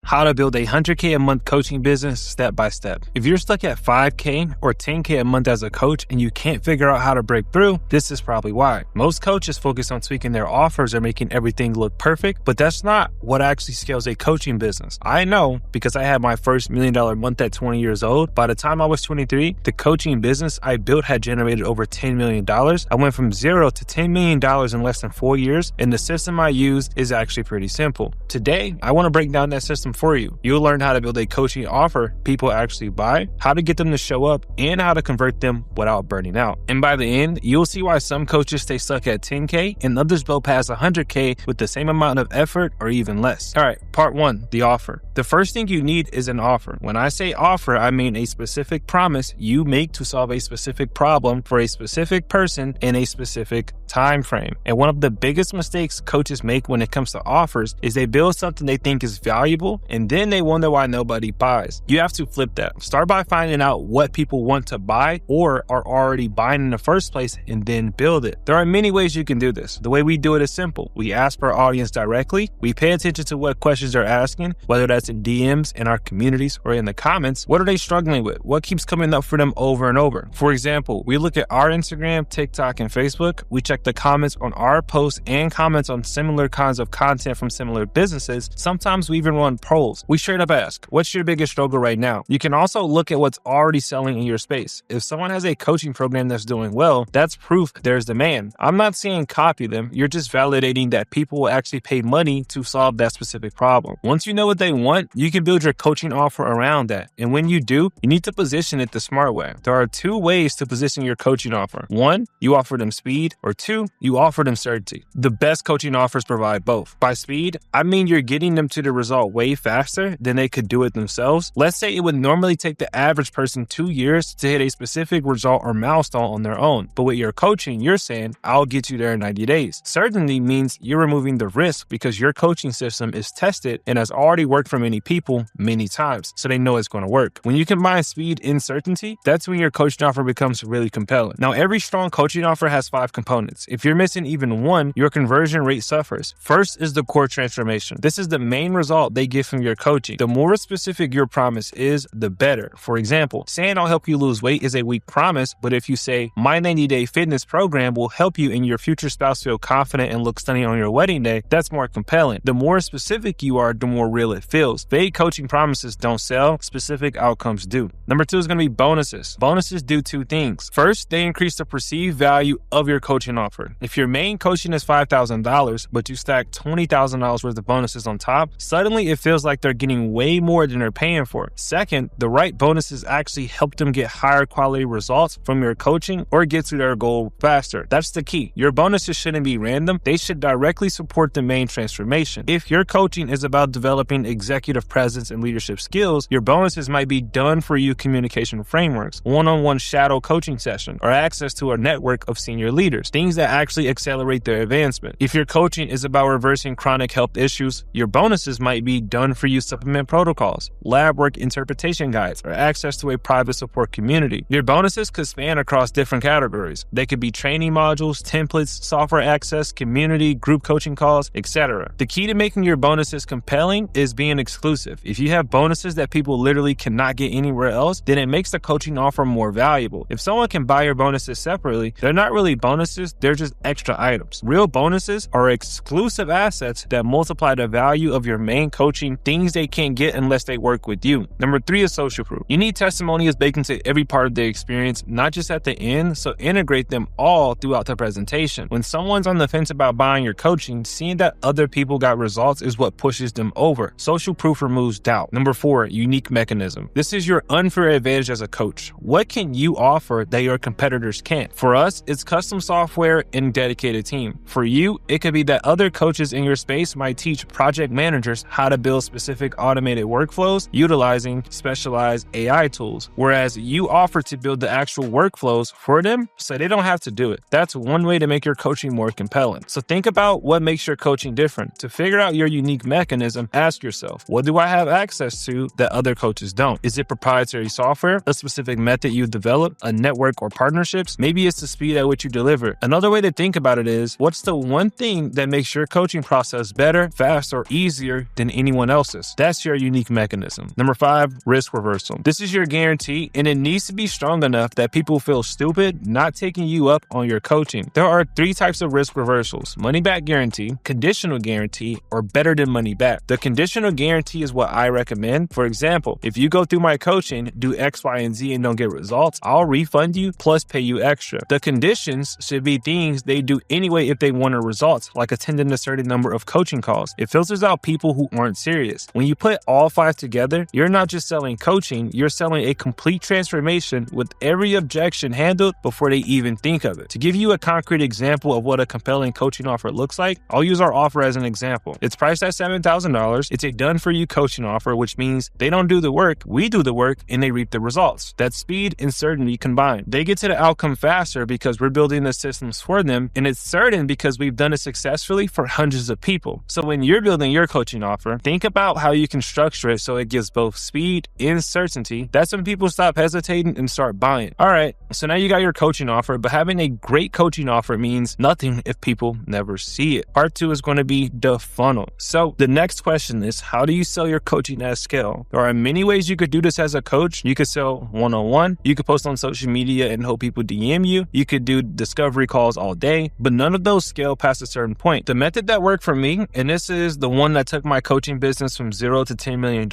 how to build a 100K a month coaching business step by step. If you're stuck at 5K or 10K a month as a coach and you can't figure out how to break through, this is probably why. Most coaches focus on tweaking their offers or making everything look perfect, but that's not what actually scales a coaching business. I know because I had my first $1 million month at 20 years old. By the time I was 23, the coaching business I built had generated over $10 million. I went from zero to $10 million in less than 4 years, and the system I used is actually pretty simple. Today, I want to break down that system for you. You'll learn how to build a coaching offer people actually buy, how to get them to show up, and how to convert them without burning out. And by the end, you'll see why some coaches stay stuck at 10K and others blow past 100K with the same amount of effort or even less. All right, part one, the offer. The first thing you need is an offer. When I say offer, I mean a specific promise you make to solve a specific problem for a specific person in a specific time frame. And one of the biggest mistakes coaches make when it comes to offers is they build something they think is valuable and then they wonder why nobody buys. You have to flip that. Start by finding out what people want to buy or are already buying in the first place and then build it. There are many ways you can do this. The way we do it is simple. We ask our audience directly. We pay attention to what questions they're asking, whether that's in DMs, in our communities, or in the comments. What are they struggling with? What keeps coming up for them over and over? For example, we look at our Instagram, TikTok, and Facebook. We check the comments on our posts and comments on similar kinds of content from similar businesses. Sometimes we even run polls. We straight up ask, what's your biggest struggle right now? You can also look at what's already selling in your space. If someone has a coaching program that's doing well, that's proof there's demand. I'm not saying copy them. You're just validating that people will actually pay money to solve that specific problem. Once you know what they want, you can build your coaching offer around that. And when you do, you need to position it the smart way. There are two ways to position your coaching offer. One, you offer them speed, or two, you offer them certainty. The best coaching offers provide both. By speed, I mean you're getting them to the result way faster than they could do it themselves. Let's say it would normally take the average person 2 years to hit a specific result or milestone on their own. But with your coaching, you're saying, I'll get you there in 90 days. Certainty means you're removing the risk because your coaching system is tested and has already worked for many people many times, so they know it's going to work. When you combine speed and certainty, that's when your coaching offer becomes really compelling. Now, every strong coaching offer has 5 components. If you're missing even one, your conversion rate suffers. First is the core transformation. This is the main result they get from your coaching. The more specific your promise is, the better. For example, saying I'll help you lose weight is a weak promise, but if you say my 90-day fitness program will help you and your future spouse feel confident and look stunning on your wedding day, that's more compelling. The more specific you are, the more real it feels. Vague coaching promises don't sell, specific outcomes do. Number 2 is going to be bonuses. Bonuses do 2 things. First, they increase the perceived value of your coaching offer. If your main coaching is $5,000, but you stack $20,000 worth of bonuses on top, suddenly it feels like they're getting way more than they're paying for. Second, the right bonuses actually help them get higher quality results from your coaching or get to their goal faster. That's the key. Your bonuses shouldn't be random. They should directly support the main transformation. If your coaching is about developing executive presence and leadership skills, your bonuses might be done for you communication frameworks, one-on-one shadow coaching session, or access to a network of senior leaders, things that actually accelerate their advancement. If your coaching is about reversing chronic health issues, your bonuses might be done for you supplement protocols, lab work interpretation guides, or access to a private support community. Your bonuses could span across different categories. They could be training modules, templates, software access, community, group coaching calls, etc. The key to making your bonuses compelling is being exclusive. If you have bonuses that people literally cannot get anywhere else, then it makes the coaching offer more valuable. If someone can buy your bonuses separately, they're not really bonuses, they're just extra items. Real bonuses are exclusive assets that multiply the value of your main coaching, things they can't get unless they work with you. Number 3 is social proof. You need testimonials baked into every part of the experience, not just at the end, so integrate them all throughout the presentation. When someone's on the fence about buying your coaching, seeing that other people got results is what pushes them over. Social proof removes doubt. Number 4, unique mechanism. This is your unfair advantage as a coach. What can you offer that your competitors can't? For us, it's custom software and dedicated team. For you, it could be that other coaches in your space might teach project managers how to build specific automated workflows utilizing specialized AI tools, whereas you offer to build the actual workflows for them so they don't have to do it. That's one way to make your coaching more compelling. So think about what makes your coaching different. To figure out your unique mechanism, ask yourself, what do I have access to that other coaches don't? Is it proprietary software, a specific method you develop, a network or partnerships? Maybe it's the speed at which you deliver. Another way to think about it is, what's the one thing that makes your coaching process better, faster, or easier than anyone else? else's. That's your unique mechanism. Number 5, risk reversal. This is your guarantee, and it needs to be strong enough that people feel stupid not taking you up on your coaching. There are 3 types of risk reversals: money back guarantee, conditional guarantee, or better than money back. The conditional guarantee is what I recommend. For example, if you go through my coaching, do X, Y, and Z and don't get results, I'll refund you plus pay you extra. The conditions should be things they do anyway if they want a result, like attending a certain number of coaching calls. It filters out people who aren't serious. When you put all 5 together, you're not just selling coaching, you're selling a complete transformation with every objection handled before they even think of it. To give you a concrete example of what a compelling coaching offer looks like, I'll use our offer as an example. It's priced at $7,000. It's a done-for-you coaching offer, which means they don't do the work, we do the work, and they reap the results. That's speed and certainty combined. They get to the outcome faster because we're building the systems for them, and it's certain because we've done it successfully for hundreds of people. So when you're building your coaching offer, think about how you can structure it so it gives both speed and certainty. That's when people stop hesitating and start buying. All right, so now you got your coaching offer, but having a great coaching offer means nothing if people never see it. Part 2 is going to be the funnel. So the next question is, how do you sell your coaching at scale? There are many ways you could do this as a coach. You could sell one-on-one. You could post on social media and hope people DM you. You could do discovery calls all day, but none of those scale past a certain point. The method that worked for me, and this is the one that took my coaching business from $0 to $10 million,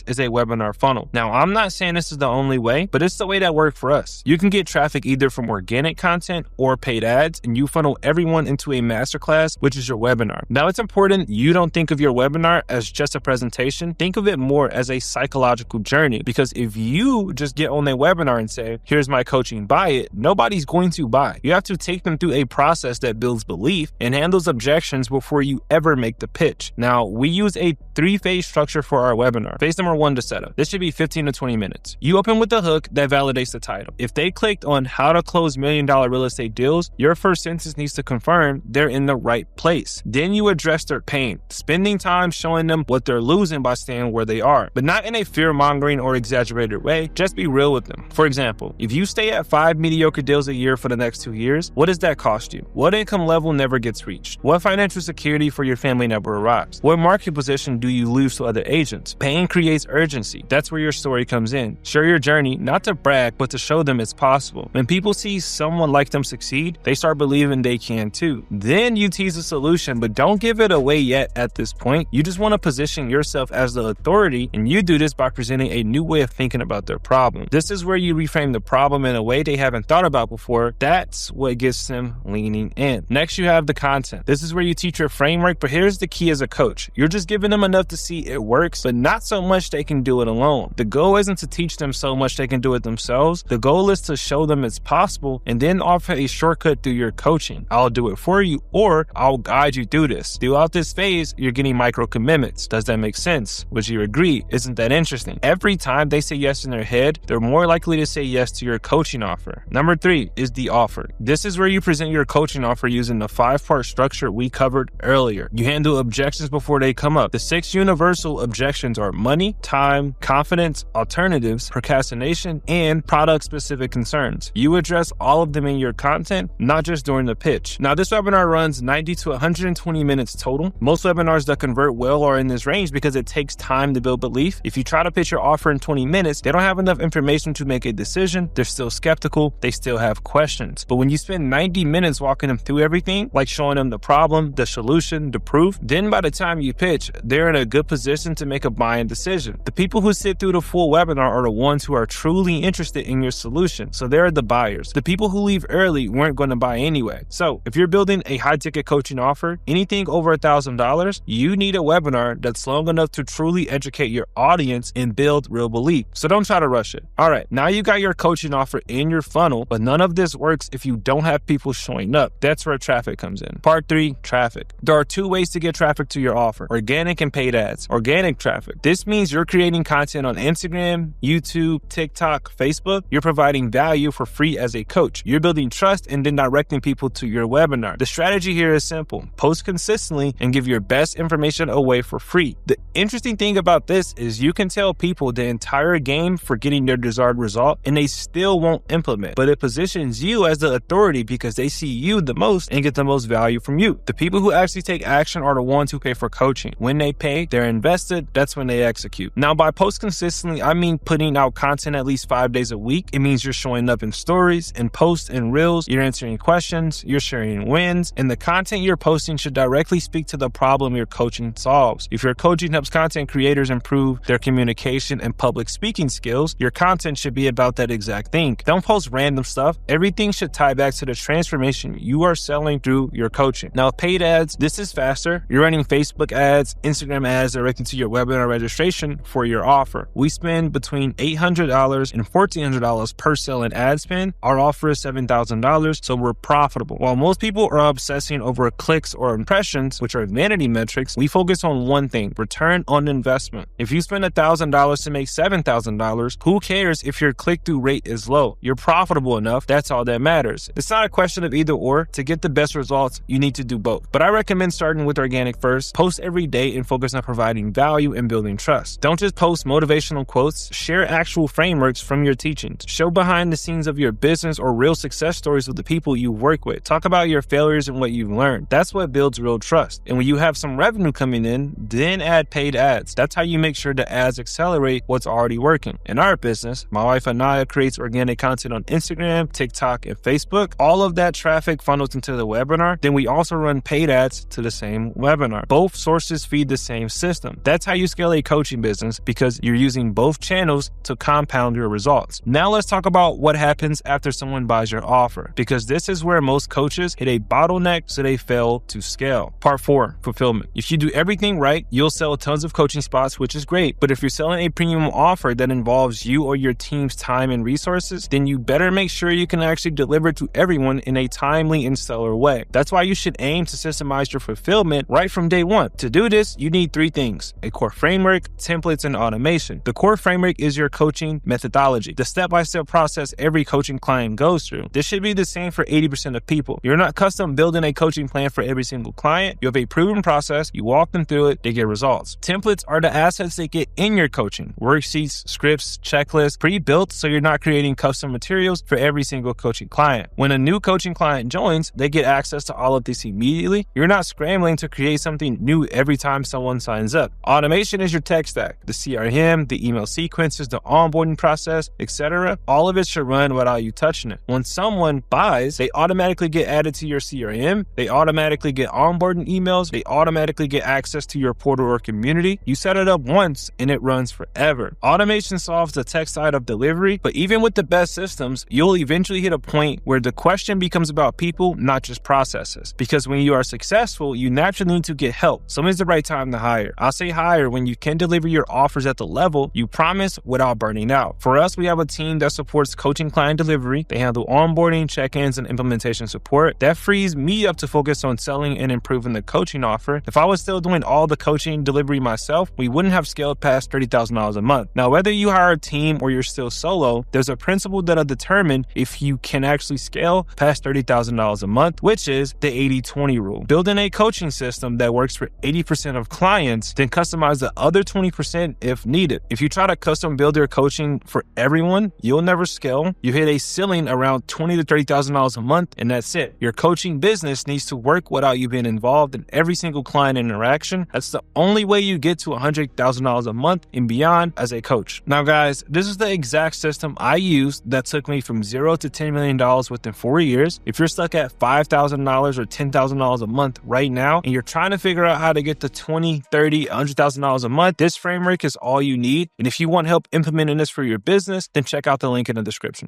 is a webinar funnel. Now, I'm not saying this is the only way, but it's the way that worked for us. You can get traffic either from organic content or paid ads, and you funnel everyone into a masterclass, which is your webinar. Now, it's important you don't think of your webinar as just a presentation. Think of it more as a psychological journey, because if you just get on a webinar and say, here's my coaching, buy it, nobody's going to buy. You have to take them through a process that builds belief and handles objections before you ever make the pitch. Now, we use a 3-phase structure for our webinar. Phase number 1 to setup. This should be 15 to 20 minutes. You open with the hook that validates the title. If they clicked on how to close $1 million real estate deals, your first sentence needs to confirm they're in the right place. Then you address their pain, spending time showing them what they're losing by staying where they are, but not in a fear-mongering or exaggerated way. Just be real with them. For example, if you stay at 5 mediocre deals a year for the next 2 years, what does that cost you? What income level never gets reached? What financial security for your family never arrives? What market position do you lose to other agents? Pain creates urgency. That's where your story comes in. Share your journey, not to brag, but to show them it's possible. When people see someone like them succeed, they start believing they can too. Then you tease a solution, but don't give it away yet at this point. You just want to position yourself as the authority, and you do this by presenting a new way of thinking about their problem. This is where you reframe the problem in a way they haven't thought about before. That's what gets them leaning in. Next, you have the content. This is where you teach your framework, but here's the key as a coach. You're just giving them enough to see it works, but not so much they can do it alone. The goal isn't to teach them so much they can do it themselves. The goal is to show them it's possible and then offer a shortcut through your coaching. I'll do it for you, or I'll guide you through this. Throughout this phase, you're getting micro commitments. Does that make sense? Would you agree? Isn't that interesting? Every time they say yes in their head, they're more likely to say yes to your coaching offer. Number 3 is the offer. This is where you present your coaching offer using the 5-part structure we covered earlier. You handle objections before they come up. The 6 universal objections are money, time, confidence, alternatives, procrastination, and product-specific concerns. You address all of them in your content, not just during the pitch. Now, this webinar runs 90 to 120 minutes total. Most webinars that convert well are in this range because it takes time to build belief. If you try to pitch your offer in 20 minutes, they don't have enough information to make a decision. They're still skeptical. They still have questions. But when you spend 90 minutes walking them through everything, like showing them the problem, the solution, the proof, then by the time you pitch, they're in a good position to make a buying decision. The people who sit through the full webinar are the ones who are truly interested in your solution. So they're the buyers. The people who leave early weren't going to buy anyway. So if you're building a high-ticket coaching offer, anything over $1,000, you need a webinar that's long enough to truly educate your audience and build real belief. So don't try to rush it. All right, now you got your coaching offer in your funnel, but none of this works if you don't have people showing up. That's where traffic comes in. Part 3, traffic. There are 2 ways to get traffic to your offer: organic and paid ads. Organic traffic. This means you're creating content on Instagram, YouTube, TikTok, Facebook. You're providing value for free as a coach. You're building trust and then directing people to your webinar. The strategy here is simple. Post consistently and give your best information away for free. The interesting thing about this is you can tell people the entire game for getting their desired result and they still won't implement, but it positions you as the authority because they see you the most and get the most value from you. The people who actually take action are the ones who pay for coaching. When they pay, they're invested, that's when they execute. Now, by post consistently, I mean putting out content at least 5 days a week. It means you're showing up in stories, in posts, in reels, you're answering questions, you're sharing wins, and the content you're posting should directly speak to the problem your coaching solves. If your coaching helps content creators improve their communication and public speaking skills, your content should be about that exact thing. Don't post random stuff. Everything should tie back to the transformation you are selling through your coaching. Now, paid ads, this is faster. You're running Facebook ads, Instagram ads directly to your webinar registration for your offer. We spend between $800 and $1,400 per sale in ad spend. Our offer is $7,000, so we're profitable. While most people are obsessing over clicks or impressions, which are vanity metrics, we focus on one thing: return on investment. If you spend $1,000 to make $7,000, who cares if your click-through rate is low? You're profitable enough. That's all that matters. It's not a question of either or. To get the best results, you need to do both. But I recommend starting with organic first. Post every day and focus on providing value and building trust. Don't just post motivational quotes. Share actual frameworks from your teachings. Show behind the scenes of your business or real success stories with the people you work with. Talk about your failures and what you've learned. That's what builds real trust. And when you have some revenue coming in, then add paid ads. That's how you make sure the ads accelerate what's already working. In our business, my wife Anaya creates organic content on Instagram, TikTok, and Facebook. All of that traffic funnels into the webinar. Then we also run paid ads to the same webinar. Both sources feed the same system. That's how you scale a coaching business, because you're using both channels to compound your results. Now let's talk about what happens after someone buys your offer, because this is where most coaches hit a bottleneck, so they fail to scale. Part 4, fulfillment. If you do everything right, you'll sell tons of coaching spots, which is great. But if you're selling a premium offer that involves you or your team's time and resources, then you better make sure you can actually deliver to everyone in a timely and stellar way. That's why you should aim to systemize your fulfillment right from day one. To do this, you need 3 things: a core framework, templates, and automation. The core framework is your coaching methodology, the step-by-step process every coaching client goes through. This should be the same for 80% of people. You're not custom building a coaching plan for every single client. You have a proven process, you walk them through it, they get results. Templates are the assets they get in your coaching: worksheets, scripts, checklists, pre-built, so you're not creating custom materials for every single coaching client. When a new coaching client joins, they get access to all of this immediately. You're not scrambling to create something new every time someone signs up. Automation is your tech stack: the CRM, the email sequences, the onboarding process, etc. All of it should run without you touching it. When someone buys, they automatically get added to your CRM, they automatically get onboarding emails, they automatically get access to your portal or community. You set it up once and it runs forever. Automation solves the tech side of delivery, but even with the best systems, you'll eventually hit a point where the question becomes about people, not just processes. Because when you are successful, you naturally need to get help. So when's the right time to hire? I'll say hire when you can deliver your offers at the level you promise without burning out. For us, we have a team that supports coaching client delivery. They handle onboarding, check-ins, and implementation support. That frees me up to focus on selling and improving the coaching offer. If I was still doing all the coaching delivery myself, we wouldn't have scaled past $30,000 a month. Now, whether you hire a team or you're still solo, there's a principle that'll determine if you can actually scale past $30,000 a month, which is the 80-20 rule. Building a coaching system that works for 80% of clients, then customize the other 20% if needed. If you try to custom build your coaching for everyone, you'll never scale. You hit a ceiling around $20,000 to $30,000 a month, and that's it. Your coaching business needs to work without you being involved in every single client interaction. That's the only way you get to $100,000 a month and beyond as a coach. Now, guys, this is the exact system I used that took me from $0 to $10 million within 4 years. If you're stuck at $5,000 or $10,000 a month right now, and you're trying to figure out how to get to $20,000, $30,000, $100,000 a month, this framework is all you need. And if you want help implementing this for your business, then check out the link in the description.